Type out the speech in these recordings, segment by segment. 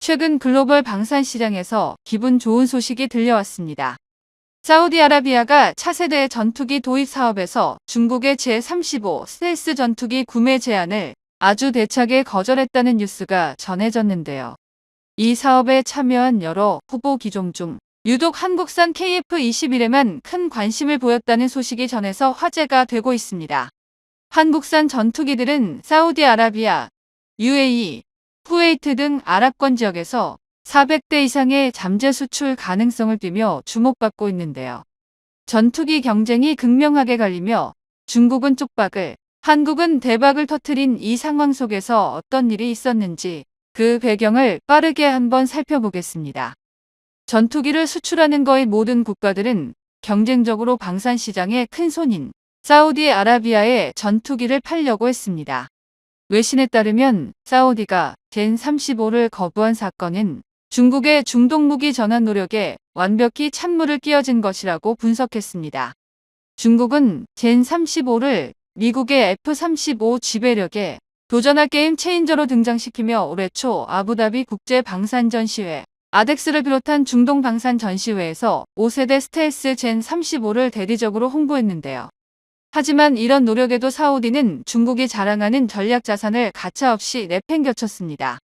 최근 글로벌 방산 시장에서 기분 좋은 소식이 들려왔습니다. 사우디아라비아가 차세대 전투기 도입 사업에서 중국의 제-35 스텔스 전투기 구매 제안을 아주 대차게 거절했다는 뉴스가 전해졌는데요. 이 사업에 참여한 여러 후보 기종 중 유독 한국산 KF-21에만 큰 관심을 보였다는 소식이 전해서 화제가 되고 있습니다. 한국산 전투기들은 사우디아라비아, UAE, 쿠웨이트 등 아랍권 지역에서 400대 이상의 잠재 수출 가능성을 띠며 주목받고 있는데요. 전투기 경쟁이 극명하게 갈리며 중국은 쪽박을, 한국은 대박을 터뜨린 이 상황 속에서 어떤 일이 있었는지 그 배경을 빠르게 한번 살펴보겠습니다. 전투기를 수출하는 거의 모든 국가들은 경쟁적으로 방산 시장의 큰 손인 사우디아라비아에 전투기를 팔려고 했습니다. 외신에 따르면 사우디가 젠-35를 거부한 사건은 중국의 중동 무기 전환 노력에 완벽히 찬물을 끼얹은 것이라고 분석했습니다. 중국은 젠-35를 미국의 F-35 지배력에 도전할 게임 체인저로 등장시키며 올해 초 아부다비 국제 방산 전시회 아덱스를 비롯한 중동 방산 전시회에서 5세대 스텔스 젠-35를 대대적으로 홍보했는데요. 하지만 이런 노력에도 사우디는 중국이 자랑하는 전략 자산을 가차없이 내팽겨쳤습니다.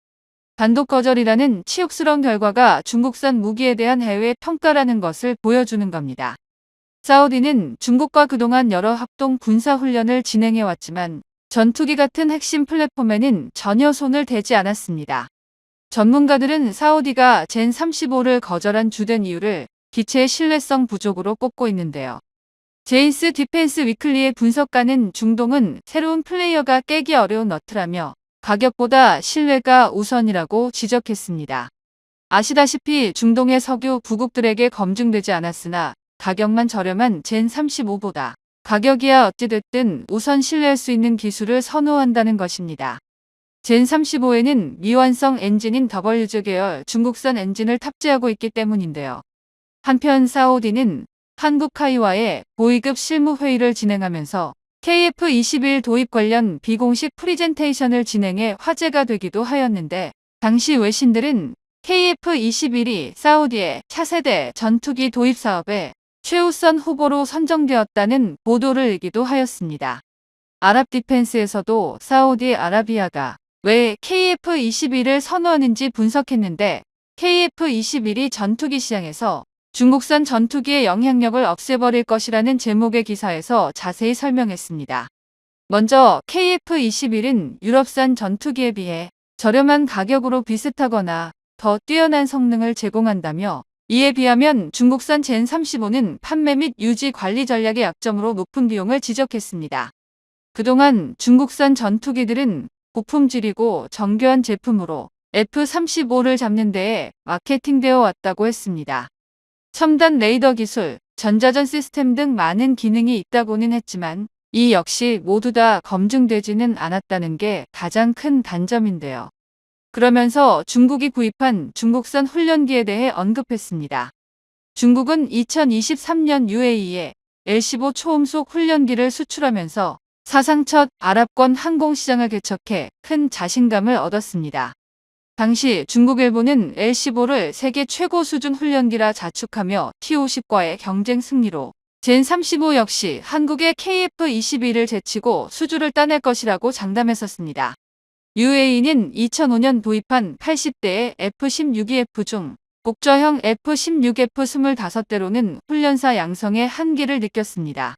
단독 거절이라는 치욕스러운 결과가 중국산 무기에 대한 해외 평가라는 것을 보여주는 겁니다. 사우디는 중국과 그동안 여러 합동 군사훈련을 진행해왔지만 전투기 같은 핵심 플랫폼에는 전혀 손을 대지 않았습니다. 전문가들은 사우디가 젠-35를 거절한 주된 이유를 기체의 신뢰성 부족으로 꼽고 있는데요. 제인스 디펜스 위클리의 분석가는 중동은 새로운 플레이어가 깨기 어려운 너트라며 가격보다 신뢰가 우선이라고 지적했습니다. 아시다시피 중동의 석유 부국들에게 검증되지 않았으나 가격만 저렴한 젠-35보다 가격이야 어찌됐든 우선 신뢰할 수 있는 기술을 선호한다는 것입니다. 젠-35에는 미완성 엔진인 WZ 계열 중국산 엔진을 탑재하고 있기 때문인데요. 한편 사우디는 한국카이와의 고위급 실무 회의를 진행하면서 KF-21 도입 관련 비공식 프리젠테이션을 진행해 화제가 되기도 하였는데 당시 외신들은 KF-21이 사우디의 차세대 전투기 도입 사업에 최우선 후보로 선정되었다는 보도를 읽기도 하였습니다. 아랍 디펜스에서도 사우디아라비아가 왜 KF-21을 선호하는지 분석했는데 KF-21이 전투기 시장에서 중국산 전투기의 영향력을 없애버릴 것이라는 제목의 기사에서 자세히 설명했습니다. 먼저 KF-21은 유럽산 전투기에 비해 저렴한 가격으로 비슷하거나 더 뛰어난 성능을 제공한다며 이에 비하면 중국산 젠-35는 판매 및 유지 관리 전략의 약점으로 높은 비용을 지적했습니다. 그동안 중국산 전투기들은 고품질이고 정교한 제품으로 F-35를 잡는 데에 마케팅되어 왔다고 했습니다. 첨단 레이더 기술, 전자전 시스템 등 많은 기능이 있다고는 했지만 이 역시 모두 다 검증되지는 않았다는 게 가장 큰 단점인데요. 그러면서 중국이 구입한 중국산 훈련기에 대해 언급했습니다. 중국은 2023년 UAE에 L-15 초음속 훈련기를 수출하면서 사상 첫 아랍권 항공시장을 개척해 큰 자신감을 얻었습니다. 당시 중국 일본은 L-15를 세계 최고 수준 훈련기라 자축하며 T-50과의 경쟁 승리로 젠-35 역시 한국의 KF-21을 제치고 수주를 따낼 것이라고 장담했었습니다. UAE는 2005년 도입한 80대의 F-16EF 중 복저형 F-16F 25대로는 훈련사 양성의 한계를 느꼈습니다.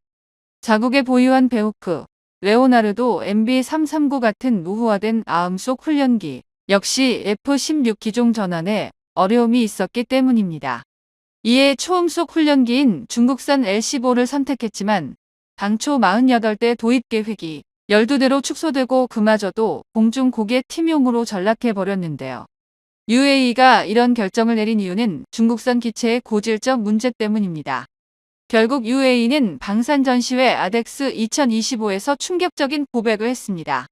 자국에 보유한 베호크, 레오나르도 MB339 같은 노후화된 아음속 훈련기, 역시 F-16 기종 전환에 어려움이 있었기 때문입니다. 이에 초음속 훈련기인 중국산 L-15를 선택했지만 당초 48대 도입 계획이 12대로 축소되고 그마저도 공중 고개 팀용으로 전락해버렸는데요. UAE가 이런 결정을 내린 이유는 중국산 기체의 고질적 문제 때문입니다. 결국 UAE는 방산전시회 아덱스 2025에서 충격적인 고백을 했습니다.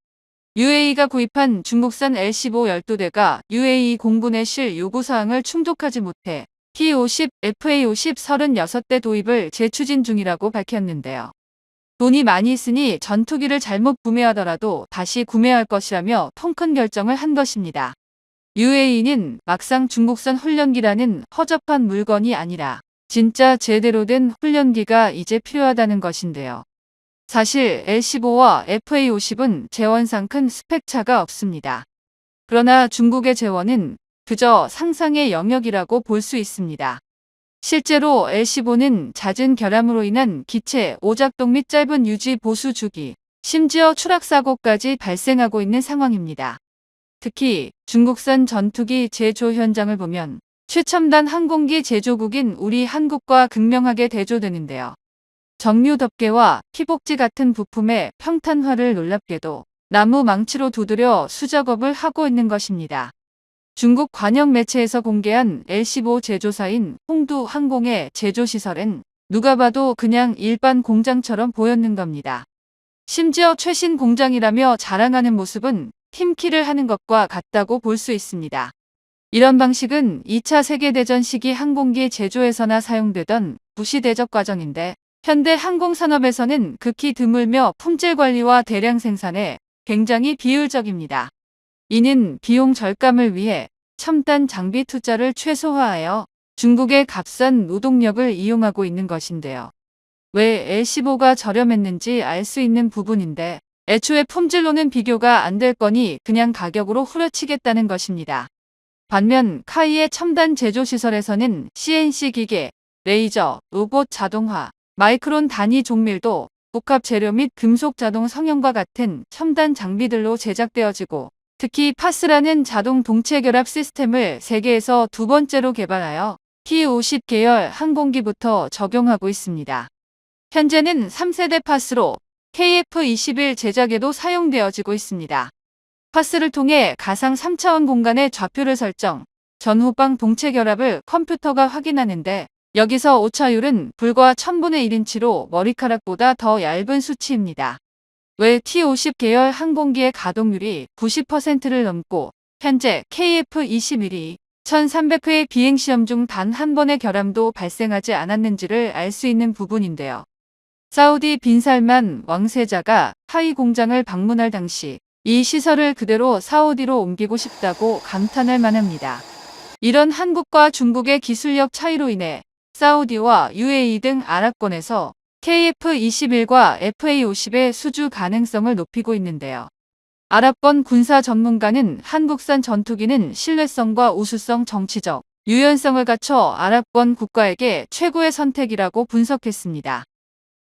UAE가 구입한 중국산 L-15 12대가 UAE 공군에 실 요구사항을 충족하지 못해 T-50, FA-50 36대 도입을 재추진 중이라고 밝혔는데요. 돈이 많이 있으니 전투기를 잘못 구매하더라도 다시 구매할 것이라며 통 큰 결정을 한 것입니다. UAE는 막상 중국산 훈련기라는 허접한 물건이 아니라 진짜 제대로 된 훈련기가 이제 필요하다는 것인데요. 사실 L-15와 FA-50은 재원상 큰 스펙 차가 없습니다. 그러나 중국의 재원은 그저 상상의 영역이라고 볼 수 있습니다. 실제로 L-15는 잦은 결함으로 인한 기체 오작동 및 짧은 유지 보수 주기, 심지어 추락사고까지 발생하고 있는 상황입니다. 특히 중국산 전투기 제조 현장을 보면 최첨단 항공기 제조국인 우리 한국과 극명하게 대조되는데요. 정류 덮개와 피복지 같은 부품의 평탄화를 놀랍게도 나무 망치로 두드려 수작업을 하고 있는 것입니다. 중국 관영 매체에서 공개한 L-15 제조사인 홍두 항공의 제조시설은 누가 봐도 그냥 일반 공장처럼 보였는 겁니다. 심지어 최신 공장이라며 자랑하는 모습은 팀키를 하는 것과 같다고 볼 수 있습니다. 이런 방식은 2차 세계대전 시기 항공기 제조에서나 사용되던 부시 대적 과정인데 현대 항공산업에서는 극히 드물며 품질 관리와 대량 생산에 굉장히 비효율적입니다. 이는 비용 절감을 위해 첨단 장비 투자를 최소화하여 중국의 값싼 노동력을 이용하고 있는 것인데요. 왜 L-15가 저렴했는지 알 수 있는 부분인데 애초에 품질로는 비교가 안 될 거니 그냥 가격으로 후려치겠다는 것입니다. 반면 카이의 첨단 제조시설에서는 CNC 기계, 레이저, 로봇 자동화, 마이크론 단위 종밀도, 복합 재료 및 금속 자동 성형과 같은 첨단 장비들로 제작되어지고 특히 파스라는 자동 동체 결합 시스템을 세계에서 두 번째로 개발하여 T-50 계열 항공기부터 적용하고 있습니다. 현재는 3세대 파스로 KF-21 제작에도 사용되어지고 있습니다. 파스를 통해 가상 3차원 공간의 좌표를 설정, 전후방 동체 결합을 컴퓨터가 확인하는데 여기서 오차율은 불과 1000분의 1인치로 머리카락보다 더 얇은 수치입니다. 왜 T-50 계열 항공기의 가동률이 90%를 넘고 현재 KF-21이 1300회의 비행시험 중 단 한 번의 결함도 발생하지 않았는지를 알 수 있는 부분인데요. 사우디 빈살만 왕세자가 카이 공장을 방문할 당시 이 시설을 그대로 사우디로 옮기고 싶다고 감탄할 만합니다. 이런 한국과 중국의 기술력 차이로 인해 사우디와 UAE 등 아랍권에서 KF-21과 FA-50의 수주 가능성을 높이고 있는데요. 아랍권 군사 전문가는 한국산 전투기는 신뢰성과 우수성, 정치적 유연성을 갖춰 아랍권 국가에게 최고의 선택이라고 분석했습니다.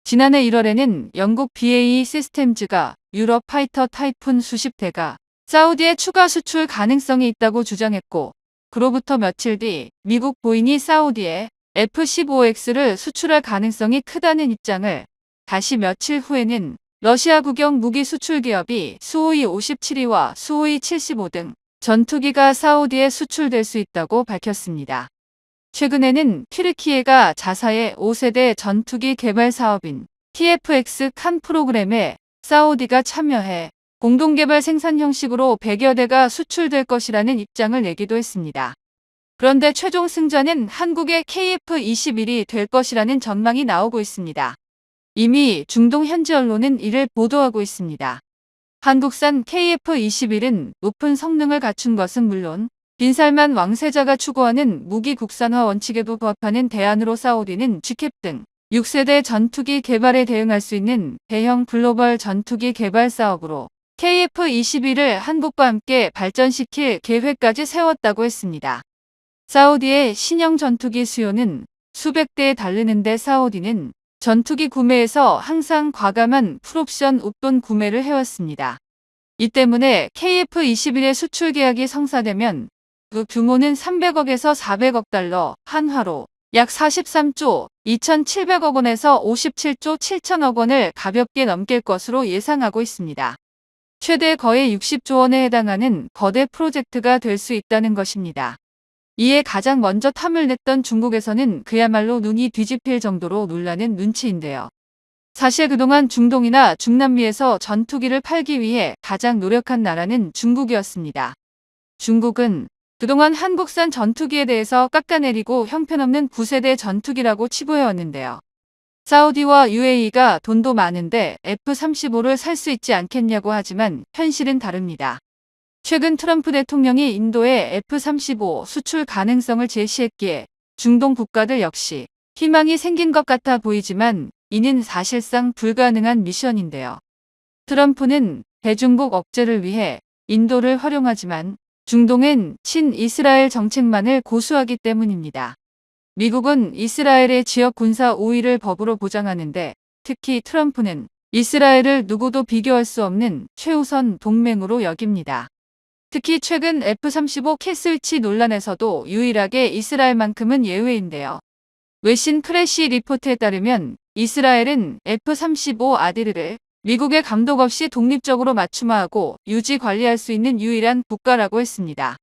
지난해 1월에는 영국 BAE 시스템즈가 유럽 파이터 타이푼 수십 대가 사우디에 추가 수출 가능성이 있다고 주장했고 그로부터 며칠 뒤 미국 보잉이 사우디에 F-15X를 수출할 가능성이 크다는 입장을 다시 며칠 후에는 러시아 국영 무기 수출 기업이 수호이 57이와 수호이 75 등 전투기가 사우디에 수출될 수 있다고 밝혔습니다. 최근에는 튀르키예가 자사의 5세대 전투기 개발 사업인 TFX 칸 프로그램에 사우디가 참여해 공동개발 생산 형식으로 100여 대가 수출될 것이라는 입장을 내기도 했습니다. 그런데 최종 승자는 한국의 KF-21이 될 것이라는 전망이 나오고 있습니다. 이미 중동 현지 언론은 이를 보도하고 있습니다. 한국산 KF-21은 높은 성능을 갖춘 것은 물론 빈살만 왕세자가 추구하는 무기 국산화 원칙에도 부합하는 대안으로 사우디는 GCAP 등 6세대 전투기 개발에 대응할 수 있는 대형 글로벌 전투기 개발 사업으로 KF-21을 한국과 함께 발전시킬 계획까지 세웠다고 했습니다. 사우디의 신형 전투기 수요는 수백 대에 달르는데 사우디는 전투기 구매에서 항상 과감한 풀옵션 웃돈 구매를 해왔습니다. 이 때문에 KF-21의 수출 계약이 성사되면 그 규모는 300억에서 400억 달러, 한화로 약 43조 2,700억 원에서 57조 7천억 원을 가볍게 넘길 것으로 예상하고 있습니다. 최대 거의 60조 원에 해당하는 거대 프로젝트가 될 수 있다는 것입니다. 이에 가장 먼저 탐을 냈던 중국에서는 그야말로 눈이 뒤집힐 정도로 놀라는 눈치인데요. 사실 그동안 중동이나 중남미에서 전투기를 팔기 위해 가장 노력한 나라는 중국이었습니다. 중국은 그동안 한국산 전투기에 대해서 깎아내리고 형편없는 9세대 전투기라고 치부해왔는데요. 사우디와 UAE가 돈도 많은데 F-35를 살 수 있지 않겠냐고 하지만 현실은 다릅니다. 최근 트럼프 대통령이 인도에 F-35 수출 가능성을 제시했기에 중동 국가들 역시 희망이 생긴 것 같아 보이지만 이는 사실상 불가능한 미션인데요. 트럼프는 대중국 억제를 위해 인도를 활용하지만 중동엔 친이스라엘 정책만을 고수하기 때문입니다. 미국은 이스라엘의 지역 군사 우위를 법으로 보장하는데 특히 트럼프는 이스라엘을 누구도 비교할 수 없는 최우선 동맹으로 여깁니다. 특히 최근 F-35 캐스위치 논란에서도 유일하게 이스라엘만큼은 예외인데요. 외신 프레시 리포트에 따르면 이스라엘은 F-35 아디르를 미국의 감독 없이 독립적으로 맞춤화하고 유지 관리할 수 있는 유일한 국가라고 했습니다.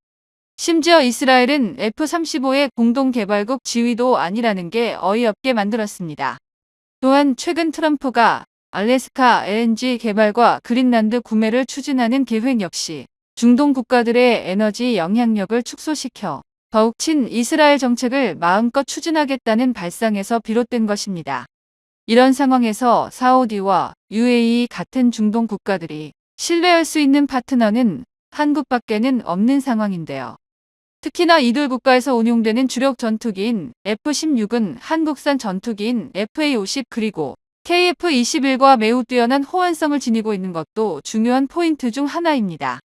심지어 이스라엘은 F-35의 공동개발국 지위도 아니라는 게 어이없게 만들었습니다. 또한 최근 트럼프가 알래스카 LNG 개발과 그린란드 구매를 추진하는 계획 역시 중동 국가들의 에너지 영향력을 축소시켜 더욱 친이스라엘 정책을 마음껏 추진하겠다는 발상에서 비롯된 것입니다. 이런 상황에서 사우디와 UAE 같은 중동 국가들이 신뢰할 수 있는 파트너는 한국밖에는 없는 상황인데요. 특히나 이들 국가에서 운용되는 주력 전투기인 F-16은 한국산 전투기인 FA-50 그리고 KF-21과 매우 뛰어난 호환성을 지니고 있는 것도 중요한 포인트 중 하나입니다.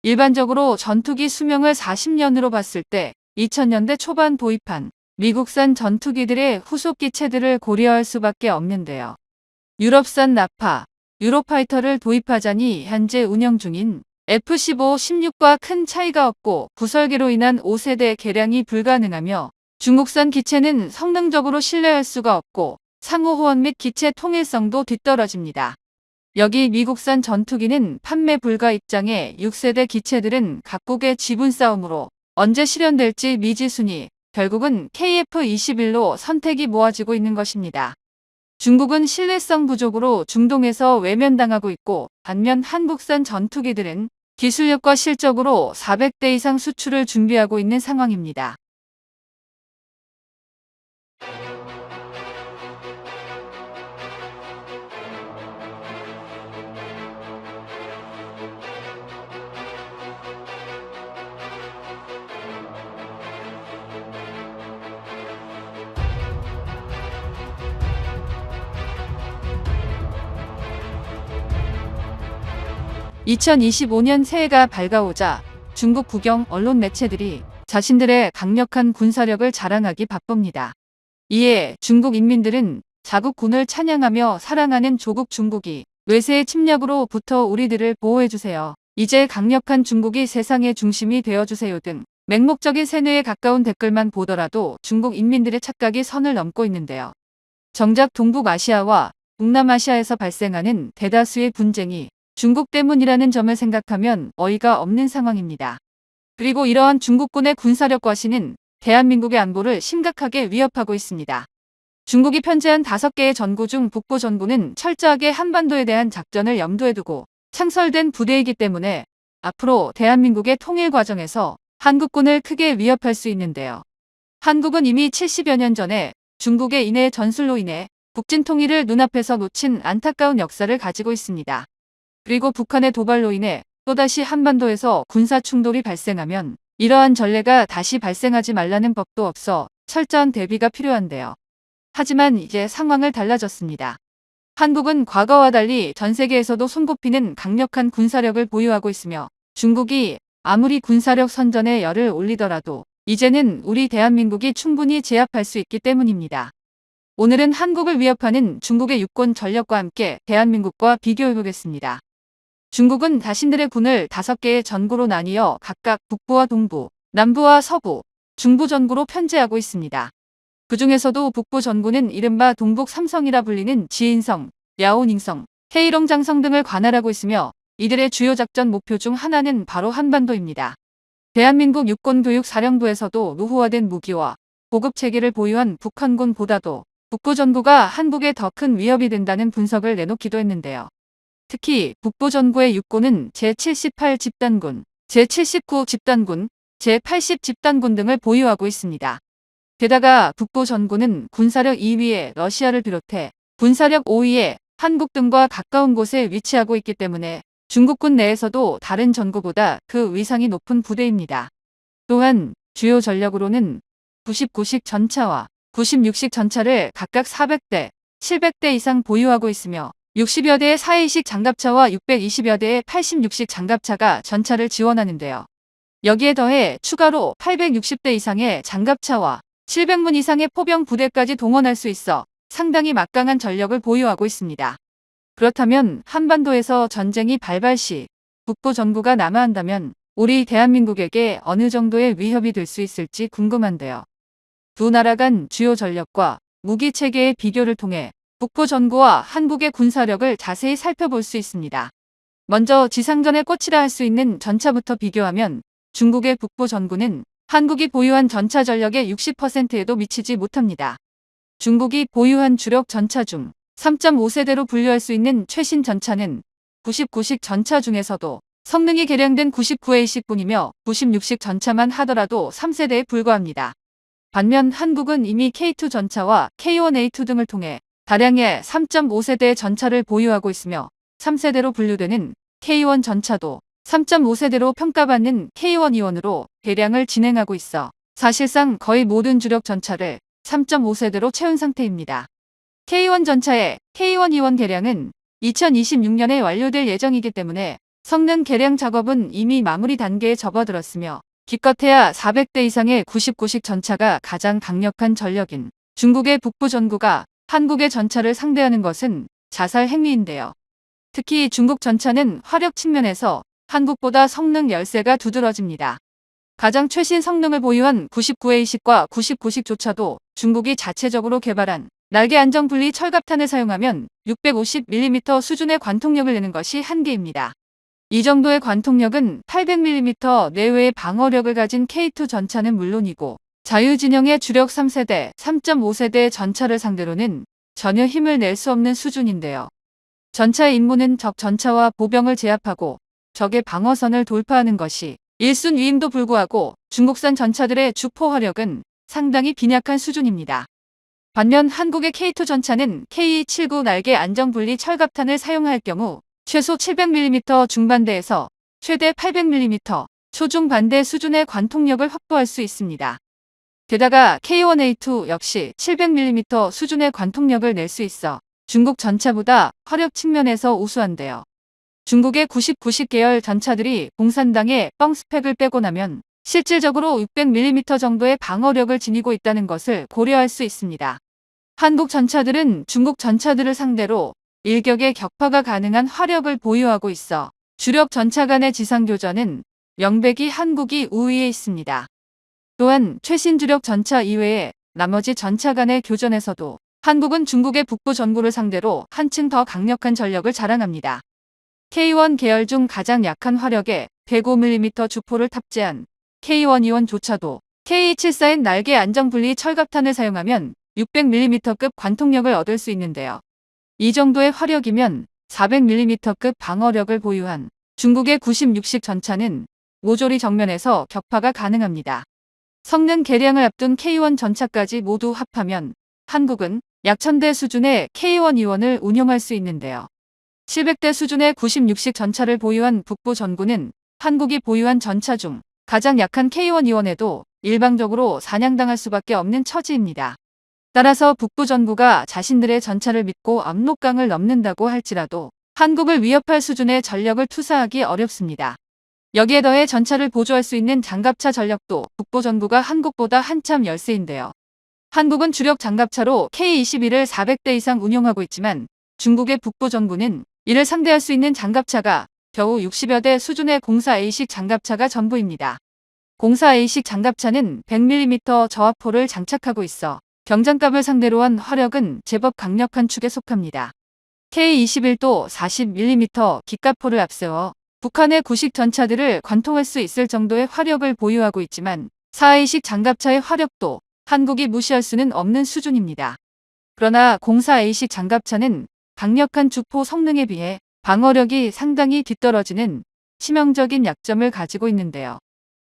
일반적으로 전투기 수명을 40년으로 봤을 때 2000년대 초반 도입한 미국산 전투기들의 후속 기체들을 고려할 수밖에 없는데요. 유럽산 나파, 유로파이터를 도입하자니 현재 운영 중인 F-15, 16과 큰 차이가 없고 구설계로 인한 5세대 개량이 불가능하며 중국산 기체는 성능적으로 신뢰할 수가 없고 상호 호환 및 기체 통일성도 뒤떨어집니다. 여기 미국산 전투기는 판매 불가 입장에 6세대 기체들은 각국의 지분 싸움으로 언제 실현될지 미지수니 결국은 KF-21로 선택이 모아지고 있는 것입니다. 중국은 신뢰성 부족으로 중동에서 외면당하고 있고 반면 한국산 전투기들은 기술력과 실적으로 400대 이상 수출을 준비하고 있는 상황입니다. 2025년 새해가 밝아오자 중국 국영 언론 매체들이 자신들의 강력한 군사력을 자랑하기 바쁩니다. 이에 중국 인민들은 자국군을 찬양하며 사랑하는 조국 중국이 외세의 침략으로부터 우리들을 보호해주세요. 이제 강력한 중국이 세상의 중심이 되어주세요 등 맹목적인 세뇌에 가까운 댓글만 보더라도 중국 인민들의 착각이 선을 넘고 있는데요. 정작 동북아시아와 동남아시아에서 발생하는 대다수의 분쟁이 중국 때문이라는 점을 생각하면 어이가 없는 상황입니다. 그리고 이러한 중국군의 군사력 과시는 대한민국의 안보를 심각하게 위협하고 있습니다. 중국이 편재한 5개의 전구 중 북부 전구는 철저하게 한반도에 대한 작전을 염두에 두고 창설된 부대이기 때문에 앞으로 대한민국의 통일 과정에서 한국군을 크게 위협할 수 있는데요. 한국은 이미 70여 년 전에 중국의 인해 전술로 인해 북진 통일을 눈앞에서 놓친 안타까운 역사를 가지고 있습니다. 그리고 북한의 도발로 인해 또다시 한반도에서 군사 충돌이 발생하면 이러한 전례가 다시 발생하지 말라는 법도 없어 철저한 대비가 필요한데요. 하지만 이제 상황을 달라졌습니다. 한국은 과거와 달리 전 세계에서도 손꼽히는 강력한 군사력을 보유하고 있으며 중국이 아무리 군사력 선전에 열을 올리더라도 이제는 우리 대한민국이 충분히 제압할 수 있기 때문입니다. 오늘은 한국을 위협하는 중국의 육군 전력과 함께 대한민국과 비교해보겠습니다. 중국은 자신들의 군을 5개의 전구로 나뉘어 각각 북부와 동부, 남부와 서부, 중부 전구로 편제하고 있습니다. 그 중에서도 북부 전구는 이른바 동북 삼성이라 불리는 지인성, 랴오닝성, 헤이롱장성 등을 관할하고 있으며 이들의 주요 작전 목표 중 하나는 바로 한반도입니다. 대한민국 육군교육사령부에서도 노후화된 무기와 고급 체계를 보유한 북한군보다도 북부 전구가 한국에 더 큰 위협이 된다는 분석을 내놓기도 했는데요. 특히 북부 전구의 육군은 제78집단군, 제79집단군, 제80집단군 등을 보유하고 있습니다. 게다가 북부 전구는 군사력 2위에 러시아를 비롯해 군사력 5위에 한국 등과 가까운 곳에 위치하고 있기 때문에 중국군 내에서도 다른 전구보다 그 위상이 높은 부대입니다. 또한 주요 전력으로는 99식 전차와 96식 전차를 각각 400대, 700대 이상 보유하고 있으며 60여 대의 42식 장갑차와 620여 대의 86식 장갑차가 전차를 지원하는데요. 여기에 더해 추가로 860대 이상의 장갑차와 700문 이상의 포병 부대까지 동원할 수 있어 상당히 막강한 전력을 보유하고 있습니다. 그렇다면 한반도에서 전쟁이 발발 시 북부 전구가 남하한다면 우리 대한민국에게 어느 정도의 위협이 될 수 있을지 궁금한데요. 두 나라 간 주요 전력과 무기 체계의 비교를 통해 북부 전구와 한국의 군사력을 자세히 살펴볼 수 있습니다. 먼저 지상전의 꽃이라 할 수 있는 전차부터 비교하면 중국의 북부 전구는 한국이 보유한 전차 전력의 60%에도 미치지 못합니다. 중국이 보유한 주력 전차 중 3.5세대로 분류할 수 있는 최신 전차는 99식 전차 중에서도 성능이 개량된 99A식 뿐이며 96식 전차만 하더라도 3세대에 불과합니다. 반면 한국은 이미 K2 전차와 K1A2 등을 통해 다량의 3.5세대의 전차를 보유하고 있으며 3세대로 분류되는 K1 전차도 3.5세대로 평가받는 K1E1으로 개량을 진행하고 있어 사실상 거의 모든 주력 전차를 3.5세대로 채운 상태입니다. K1 전차의 K1E1 개량은 2026년에 완료될 예정이기 때문에 성능 개량 작업은 이미 마무리 단계에 접어들었으며 기껏해야 400대 이상의 99식 전차가 가장 강력한 전력인 중국의 북부 전구가 한국의 전차를 상대하는 것은 자살 행위인데요. 특히 중국 전차는 화력 측면에서 한국보다 성능 열세가 두드러집니다. 가장 최신 성능을 보유한 99A식과 99식조차도 중국이 자체적으로 개발한 날개 안정 분리 철갑탄을 사용하면 650mm 수준의 관통력을 내는 것이 한계입니다. 이 정도의 관통력은 800mm 내외의 방어력을 가진 K2 전차는 물론이고 자유진영의 주력 3세대, 3.5세대 전차를 상대로는 전혀 힘을 낼 수 없는 수준인데요. 전차의 임무는 적 전차와 보병을 제압하고 적의 방어선을 돌파하는 것이 일순위임도 불구하고 중국산 전차들의 주포 화력은 상당히 빈약한 수준입니다. 반면 한국의 K2 전차는 K279 날개 안정분리 철갑탄을 사용할 경우 최소 700mm 중반대에서 최대 800mm 초중반대 수준의 관통력을 확보할 수 있습니다. 게다가 K1A2 역시 700mm 수준의 관통력을 낼 수 있어 중국 전차보다 화력 측면에서 우수한데요. 중국의 99식 계열 전차들이 공산당의 뻥 스펙을 빼고 나면 실질적으로 600mm 정도의 방어력을 지니고 있다는 것을 고려할 수 있습니다. 한국 전차들은 중국 전차들을 상대로 일격의 격파가 가능한 화력을 보유하고 있어 주력 전차 간의 지상교전은 명백히 한국이 우위에 있습니다. 또한 최신 주력 전차 이외에 나머지 전차 간의 교전에서도 한국은 중국의 북부 전구를 상대로 한층 더 강력한 전력을 자랑합니다. K1 계열 중 가장 약한 화력의 105mm 주포를 탑재한 K1E1조차도 K274의 날개 안정분리 철갑탄을 사용하면 600mm급 관통력을 얻을 수 있는데요. 이 정도의 화력이면 400mm급 방어력을 보유한 중국의 96식 전차는 모조리 정면에서 격파가 가능합니다. 성능 개량을 앞둔 K1 전차까지 모두 합하면 한국은 약 1000대 수준의 K1E1을 운용할 수 있는데요. 700대 수준의 96식 전차를 보유한 북부 전구는 한국이 보유한 전차 중 가장 약한 K1E1에도 일방적으로 사냥당할 수밖에 없는 처지입니다. 따라서 북부 전구가 자신들의 전차를 믿고 압록강을 넘는다고 할지라도 한국을 위협할 수준의 전력을 투사하기 어렵습니다. 여기에 더해 전차를 보조할 수 있는 장갑차 전력도 북부 전구가 한국보다 한참 열세인데요. 한국은 주력 장갑차로 K21을 400대 이상 운용하고 있지만 중국의 북부 전구는 이를 상대할 수 있는 장갑차가 겨우 60여 대 수준의 04A식 장갑차가 전부입니다. 04A식 장갑차는 100mm 저압포를 장착하고 있어 경장갑을 상대로 한 화력은 제법 강력한 축에 속합니다. K21도 40mm 기갑포를 앞세워 북한의 구식 전차들을 관통할 수 있을 정도의 화력을 보유하고 있지만 4A식 장갑차의 화력도 한국이 무시할 수는 없는 수준입니다. 그러나 04A식 장갑차는 강력한 주포 성능에 비해 방어력이 상당히 뒤떨어지는 치명적인 약점을 가지고 있는데요.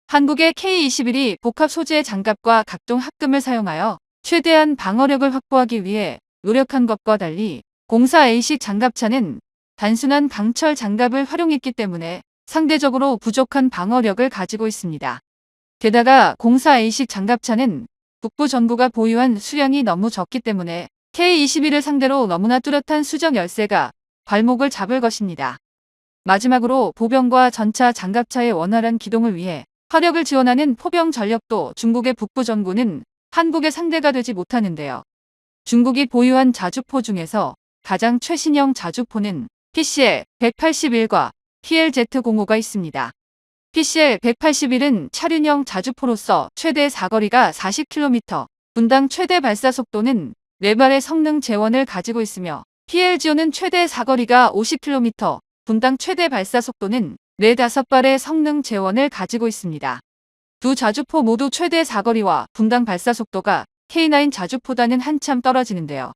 한국의 K21이 복합 소재의 장갑과 각종 합금을 사용하여 최대한 방어력을 확보하기 위해 노력한 것과 달리 04A식 장갑차는 단순한 강철 장갑을 활용했기 때문에 상대적으로 부족한 방어력을 가지고 있습니다. 게다가 04A식 장갑차는 북부 전구가 보유한 수량이 너무 적기 때문에 K-21을 상대로 너무나 뚜렷한 수적 열세가 발목을 잡을 것입니다. 마지막으로 보병과 전차 장갑차의 원활한 기동을 위해 화력을 지원하는 포병 전력도 중국의 북부 전구는 한국의 상대가 되지 못하는데요. 중국이 보유한 자주포 중에서 가장 최신형 자주포는 PCL-181과 PLZ-05가 있습니다. PCL-181은 차륜형 자주포로서 최대 사거리가 40km, 분당 최대 발사 속도는 4발의 성능 재원을 가지고 있으며 PLZ-05는 최대 사거리가 50km, 분당 최대 발사 속도는 4-5발의 성능 재원을 가지고 있습니다. 두 자주포 모두 최대 사거리와 분당 발사 속도가 K9 자주포보다는 한참 떨어지는데요.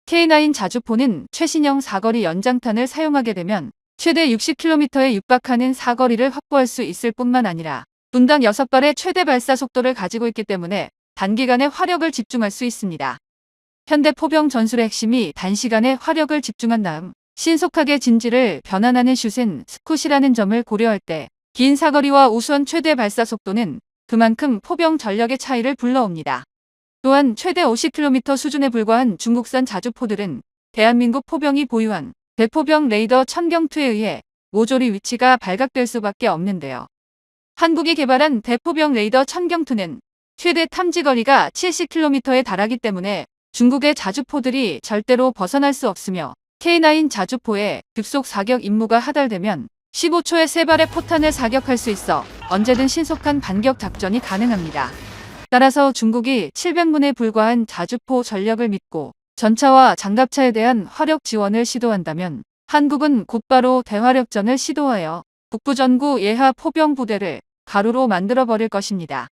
K9 자주포는 최신형 사거리 연장탄을 사용하게 되면 최대 60km에 육박하는 사거리를 확보할 수 있을 뿐만 아니라 분당 6발의 최대 발사 속도를 가지고 있기 때문에 단기간에 화력을 집중할 수 있습니다. 현대 포병 전술의 핵심이 단시간에 화력을 집중한 다음 신속하게 진지를 변환하는 슛은 스콧이라는 점을 고려할 때 긴 사거리와 우수한 최대 발사 속도는 그만큼 포병 전력의 차이를 불러옵니다. 또한 최대 50km 수준에 불과한 중국산 자주포들은 대한민국 포병이 보유한 대포병 레이더 천경투에 의해 모조리 위치가 발각될 수밖에 없는데요. 한국이 개발한 대포병 레이더 천경투는 최대 탐지 거리가 70km에 달하기 때문에 중국의 자주포들이 절대로 벗어날 수 없으며 K9 자주포에 급속 사격 임무가 하달되면 15초에 3발의 포탄을 사격할 수 있어 언제든 신속한 반격 작전이 가능합니다. 따라서 중국이 700문에 불과한 자주포 전력을 믿고 전차와 장갑차에 대한 화력 지원을 시도한다면 한국은 곧바로 대화력전을 시도하여 북부전구 예하 포병 부대를 가루로 만들어버릴 것입니다.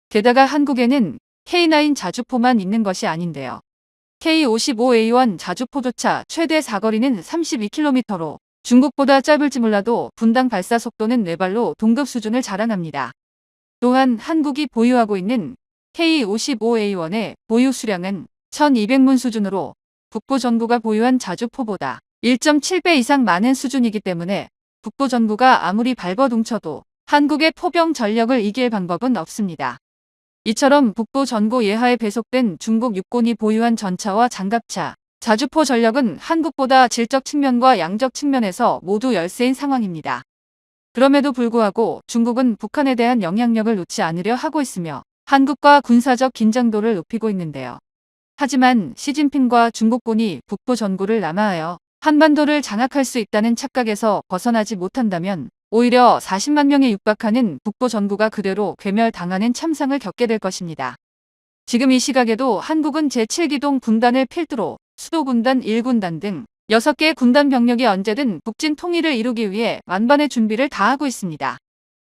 게다가 한국에는 K9 자주포만 있는 것이 아닌데요. K55A1 자주포조차 최대 사거리는 32km로 중국보다 짧을지 몰라도 분당 발사 속도는 4발로 동급 수준을 자랑합니다. 또한 한국이 보유하고 있는 K55A1의 보유 수량은 1200문 수준으로 북부 전구가 보유한 자주포보다 1.7배 이상 많은 수준이기 때문에 북부 전구가 아무리 발버둥쳐도 한국의 포병 전력을 이길 방법은 없습니다. 이처럼 북부 전구 예하에 배속된 중국 육군이 보유한 전차와 장갑차, 자주포 전력은 한국보다 질적 측면과 양적 측면에서 모두 열세인 상황입니다. 그럼에도 불구하고 중국은 북한에 대한 영향력을 놓지 않으려 하고 있으며 한국과 군사적 긴장도를 높이고 있는데요. 하지만 시진핑과 중국군이 북부 전구를 남하하여 한반도를 장악할 수 있다는 착각에서 벗어나지 못한다면 오히려 40만 명에 육박하는 북부 전구가 그대로 괴멸당하는 참상을 겪게 될 것입니다. 지금 이 시각에도 한국은 제7기동 군단을 필두로 수도군단 1군단 등 6개의 군단 병력이 언제든 북진 통일을 이루기 위해 만반의 준비를 다하고 있습니다.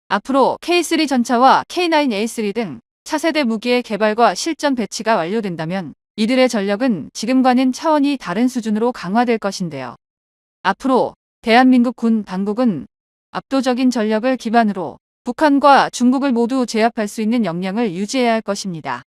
앞으로 K3 전차와 K9A3 등 차세대 무기의 개발과 실전 배치가 완료된다면 이들의 전력은 지금과는 차원이 다른 수준으로 강화될 것인데요. 앞으로 대한민국 군 당국은 압도적인 전력을 기반으로 북한과 중국을 모두 제압할 수 있는 역량을 유지해야 할 것입니다.